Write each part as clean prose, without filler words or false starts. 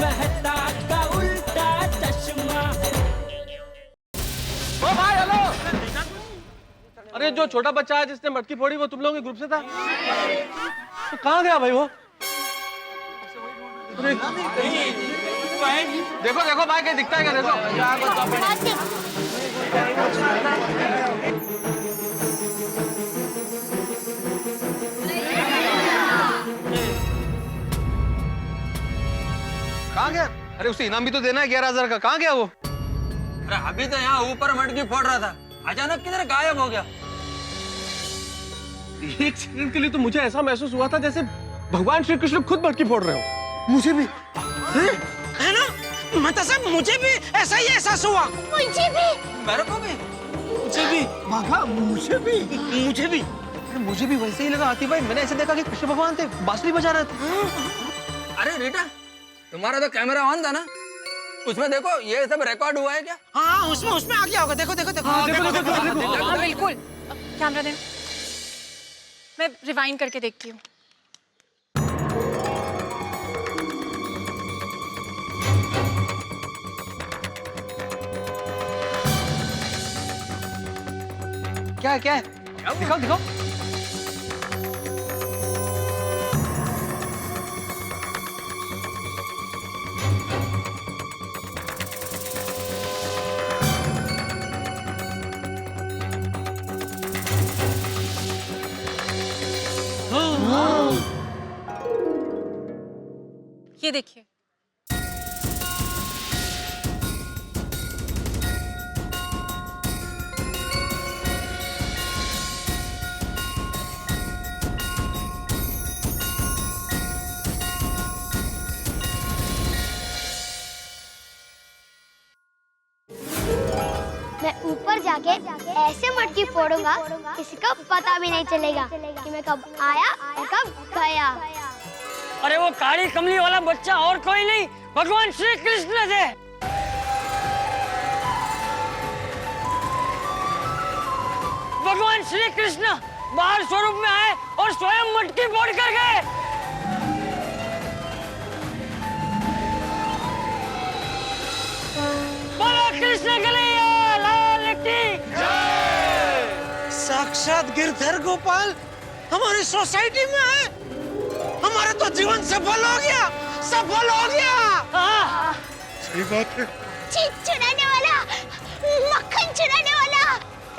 मेहता का उल्टा चश्मा। ओ भाई हेलो। अरे जो छोटा बच्चा है जिसने मटकी फोड़ी वो तुम लोगों के ग्रुप से था? तो कहाँ गया भाई वो? देखो देखो भाई कहीं दिखता है क्या? देखो कहाँ गया? अरे उसे इनाम भी तो देना है 11,000 का। कहाँ गया वो? अरे अभी तो यहाँ ऊपर मटकी फोड़ रहा था, अचानक किधर गायब हो गया। एक सेकंड के लिए तो मुझे ऐसा महसूस हुआ था जैसे भगवान श्री कृष्ण खुद मटकी फोड़ रहे हो। मुझे भी है ना? मतलब साहब मुझे भी ऐसा ही एहसास हुआ। मुझे भी। मेरे को भी। मुझे भी। बाघा मुझे भी। मुझे भी। अरे मुझे भी वैसे ही लगा आती भाई। मैंने ऐसे देखा कि कृष्ण भगवान थे बांसुरी बजा रहे थे। अरे रीटा, तुम्हारा तो कैमरा ऑन था ना, उसमें देखो ये सब रिकॉर्ड हुआ है क्या? हाँ उसमें आ गया होगा। देखो देखो देखो। हाँ बिल्कुल। कैमरा दे, मैं रिवाइंड करके देखती हूँ। क्या है क्या है? दिखाओ दिखाओ। ये देखिए। मैं ऊपर जाके ऐसे मटकी फोड़ूंगा किसी को पता भी नहीं चलेगा कि मैं कब आया और कब गया। अरे वो काली कमली वाला बच्चा और कोई नहीं, भगवान श्री कृष्ण थे। भगवान श्री कृष्ण बाहर स्वरूप में आए और स्वयं मटकी फोड़ कर गए। बोलो कृष्ण कन्हैया लाल की जय। साक्षात गिरधर गोपाल हमारी सोसाइटी में है। हमारा तो जीवन सफल हो गया, सफल हो गया। हाँ। सही बात है। चीज चुराने वाला, मक्खन चुराने वाला,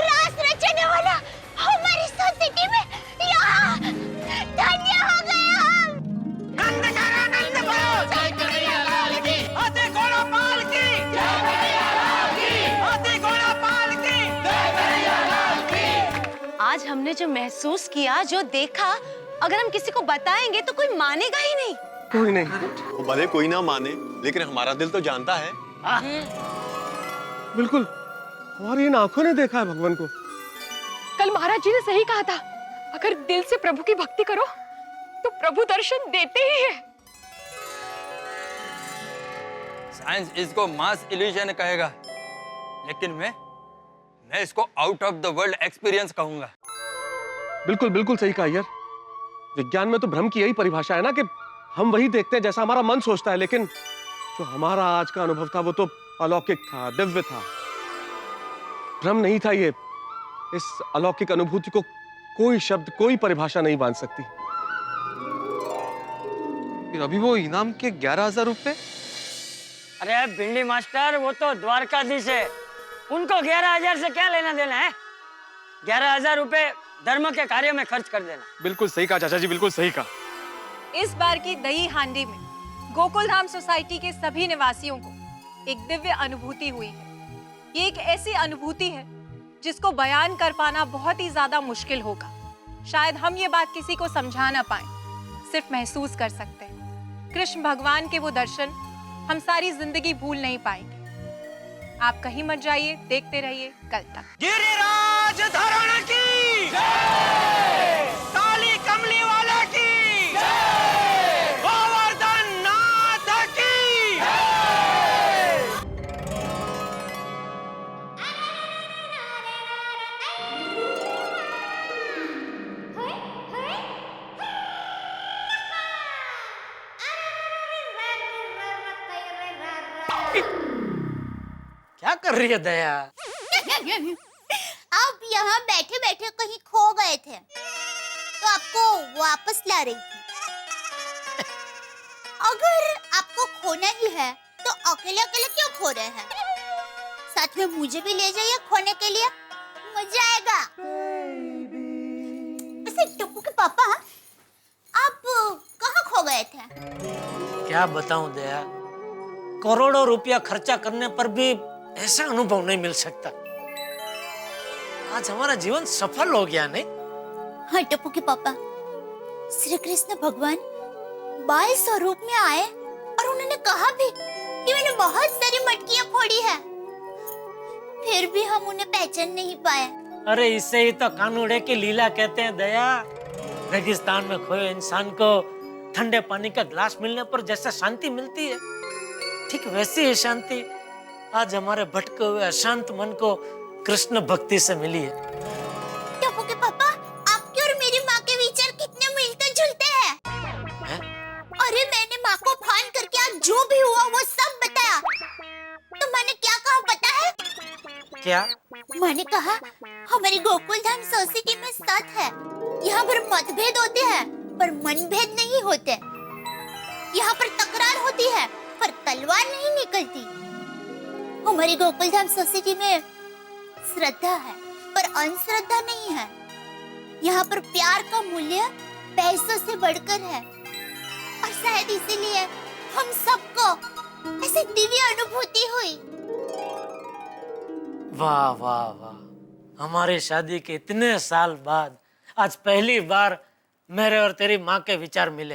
रास रचने वाला हमारी सोसाइटी में यहाँ धन्य हो गए हम। नंद करो नंद करो, जय कन्हैया लाल की, हाथी घोड़ा पाल की, जय कन्हैया लाल की, हाथी घोड़ा पाल की, जय कन्हैया लाल की। आज हमने जो महसूस किया, जो देखा, अगर हम किसी को बताएंगे तो कोई मानेगा ही नहीं। कोई नहीं। वो भले कोई ना माने, लेकिन हमारा दिल तो जानता है। बिल्कुल, हमारी इन आंखों ने देखा है भगवान को। कल महाराज जी ने सही कहा था, अगर दिल से प्रभु की भक्ति करो तो प्रभु दर्शन देते ही है। साइंस इसको मास इल्यूजन कहेगा, लेकिन मैं इसको out of the world experience कहूंगा। बिल्कुल बिल्कुल सही कहा यार। विज्ञान में तो भ्रम की यही परिभाषा है ना कि हम वही देखते हैं जैसा हमारा मन सोचता है, लेकिन जो हमारा आज का अनुभव था वो तो अलौकिक था, दिव्य था। भ्रम नहीं था ये। इस अलौकिक अनुभूति को कोई शब्द, कोई परिभाषा नहीं बांध सकती। फिर अभी वो इनाम के 11,000 रुपए? अरे भिंडी मास्टर, वो तो द्वारकाधीश है, उनको 11,000 से क्या लेना देना है। 11,000 रुपए धर्म के कार्य में खर्च कर देना। बिल्कुल सही कहा चाचा जी, बिल्कुल सही कहा। इस बार की दही हांडी में गोकुल धाम सोसाइटी के सभी निवासियों को एक दिव्य अनुभूति हुई है। ये एक ऐसी अनुभूति है जिसको बयान कर पाना बहुत ही ज्यादा मुश्किल होगा। शायद हम ये बात किसी को समझा ना पाए, सिर्फ महसूस कर सकते हैं। कृष्ण भगवान के वो दर्शन हम सारी जिंदगी भूल नहीं पाएंगे। आप कहीं मत जाइए, देखते रहिए कल तक। गिरिराज धरण की जय, काली कमली वाला की जय, गोवर्धन नाथ की जय। क्या कर रही है दया? आप यहाँ बैठे बैठे कहीं खो गए थे तो आपको वापस ला रही थी। अगर आपको खोना ही है तो अकेले अकेले क्यों खो रहे हैं? साथ में मुझे भी ले जाइए खोने के लिए, मजा आएगा। वैसे टप्पू के पापा, आप कहाँ खो गए थे? क्या बताऊं दया, करोड़ों रुपया खर्चा करने पर भी ऐसा अनुभव नहीं मिल सकता। आज हमारा जीवन सफल हो गया नहीं? हाँ टप्पू के पापा, श्री कृष्ण भगवान बाल स्वरूप में आए और उन्होंने कहा भी कि मैंने बहुत सारी मटकियां फोड़ी है, फिर भी हम उन्हें पहचान नहीं पाए। अरे इसे ही तो कानूड़े की लीला कहते हैं दया। रेगिस्तान में खोए इंसान को ठंडे पानी का ग्लास मिलने पर जैसा शांति मिलती है, ठीक वैसी ही शांति आज हमारे भटके हुए अशांत मन को कृष्ण भक्ति से मिली है। टप्पू के पापा, आपके और मेरी माँ के विचार कितने मिलते जुलते हैं। अरे मैंने माँ को फोन करके आज जो भी हुआ वो सब बताया, तो मैंने क्या कहा पता है? क्या? मैंने कहा हमारी गोकुल धाम सोसाइटी में सत है, यहाँ पर मतभेद होते हैं पर मनभेद नहीं होते। यहाँ पर तकरार होती है पर तलवार नहीं निकलती। हमारी गोकुल धाम सोसाइटी में श्रद्धा है पर अंधश्रद्धा नहीं है। यहाँ पर प्यार का मूल्य पैसों से बढ़कर है और शायद इसीलिए हम सबको ऐसी दिव्य अनुभूति हुई। वाह वाह वाह, हमारी शादी के इतने साल बाद आज पहली बार मेरे और तेरी माँ के विचार मिले।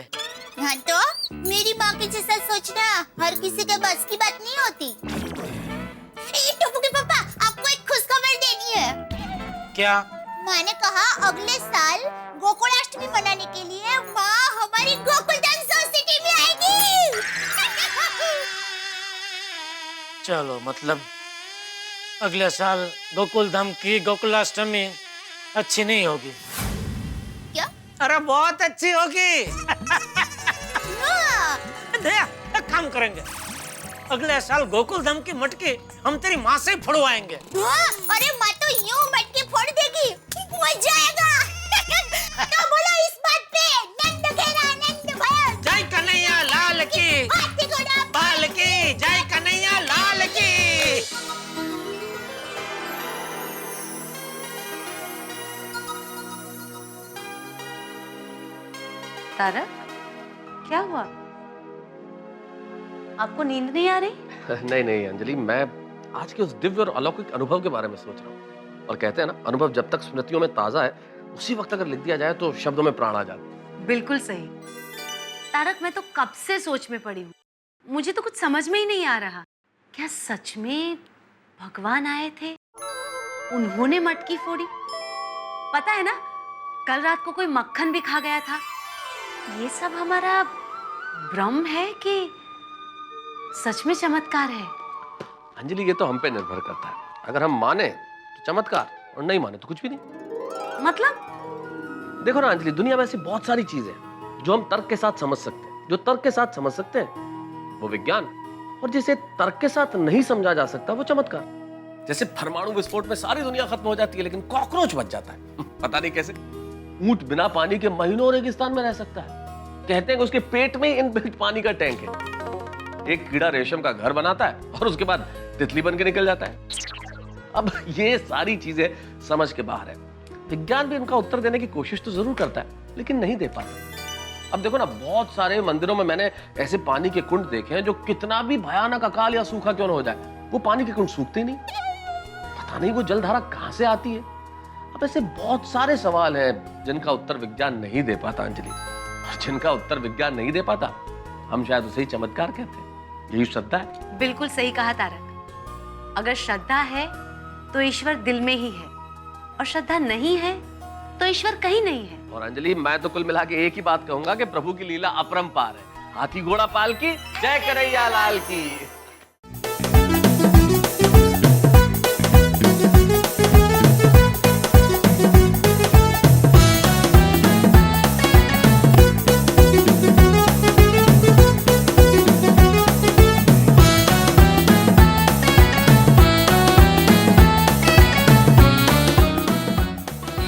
हाँ तो मेरी माँ के जैसा सोचना हर किसी के बस की बात नहीं होती। टप्पू के पापा, आपको एक खुशखबर देनी है। क्या? माँ ने कहा अगले साल गोकुलाष्टमी मनाने के लिए माँ हमारी गोकुल धाम सोसाइटी में आएगी। चलो, मतलब अगले साल गोकुल धाम की गोकुलाष्टमी अच्छी नहीं होगी? क्या? अरे बहुत अच्छी होगी। हाँ। दया, एक काम करेंगे, अगले साल गोकुल धाम की मटकी हम तेरी माँ से ही फोड़वाएंगे। हाँ, अरे माँ तो यूं मटकी फोड़ देगी, मजा आएगा। तो बोलो इस बात पे नंद घेरा नंद भया। जय कन्हैया लाल की, हाथी घोड़ा बाल की, जय कन्हैया लाल की। तारक, क्या हुआ? आपको नींद नहीं आ रही? नहीं नहीं अंजलि, मैं आज के उस दिव्य और अलौकिक अनुभव के बारे में सोच रहा हूँ। और कहते हैं ना, अनुभव जब तक स्मृतियों में ताजा है, उसी वक्त अगर लिख दिया जाए तो शब्दों में प्राण आ जाते। बिल्कुल सही। तारक, मैं तो कब से सोच में पड़ी हूँ, मुझे तो कुछ समझ में ही नहीं आ रहा। क्या सच में भगवान आए थे? उन्होंने मटकी फोड़ी? पता है ना, कल रात को कोई मक्खन भी खा गया था। ये सब हमारा भ्रम है कि सच में चमत्कार है? अंजलि, ये तो हम पे निर्भर करता है। अगर हम माने तो चमत्कार, और नहीं माने तो कुछ भी नहीं। मतलब? देखो ना अंजलि, दुनिया में ऐसी बहुत सारी चीजें हैं जो हम तर्क के साथ समझ सकते हैं। जो तर्क के साथ समझ सकते हैं वो विज्ञान, और जिसे तर्क के साथ नहीं समझा जा सकता वो चमत्कार। जैसे परमाणु विस्फोट में सारी दुनिया खत्म हो जाती है लेकिन कॉकरोच बच जाता है। पता नहीं कैसे। ऊंट बिना पानी के महीनों रेगिस्तान में रह सकता है। कहते हैं कि उसके पेट में इनबिल्ट पानी का टैंक है। एक कीड़ा रेशम का घर बनाता है और उसके बाद तितली बन के निकल जाता है। अब ये सारी चीजें समझ के बाहर है। विज्ञान भी इनका उत्तर देने की कोशिश तो जरूर करता है लेकिन नहीं दे पाता। अब देखो ना, बहुत सारे मंदिरों में मैंने ऐसे पानी के कुंड देखे हैं जो कितना भी भयानक अकाल या सूखा क्यों न हो जाए, वो पानी के कुंड सूखते नहीं। पता नहीं वो जलधारा कहां से आती है। अब ऐसे बहुत सारे सवाल हैं जिनका उत्तर विज्ञान नहीं दे पाता अंजलि, और जिनका उत्तर विज्ञान नहीं दे पाता हम शायद उसे ही चमत्कार कहते हैं। यही श्रद्धा है। बिल्कुल सही कहा तारक। अगर श्रद्धा है तो ईश्वर दिल में ही है, और श्रद्धा नहीं है तो ईश्वर कहीं नहीं है। और अंजलि, मैं तो कुल मिला के एक ही बात कहूंगा कि प्रभु की लीला अपरंपार है। हाथी घोड़ा पाल की, जय कन्हैया लाल की।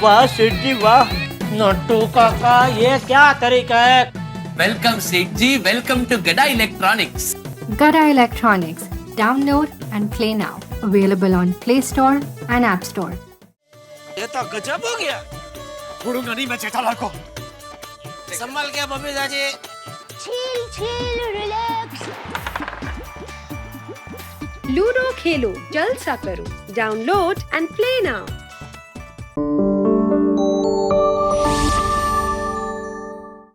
वाह सेठ जी वाह। नट्टू काका ये क्या तरीका है? वेलकम सेठ जी, वेलकम टू गड़ा electronics. Gada Electronics. Download and play now. Available on Play Store and App Store. ये तो गजब हो गया। छोड़ूंगा नहीं मैं जेठालाल को। संभल के बबीता जी। लूडो खेलो जलसा करो। Download and play now.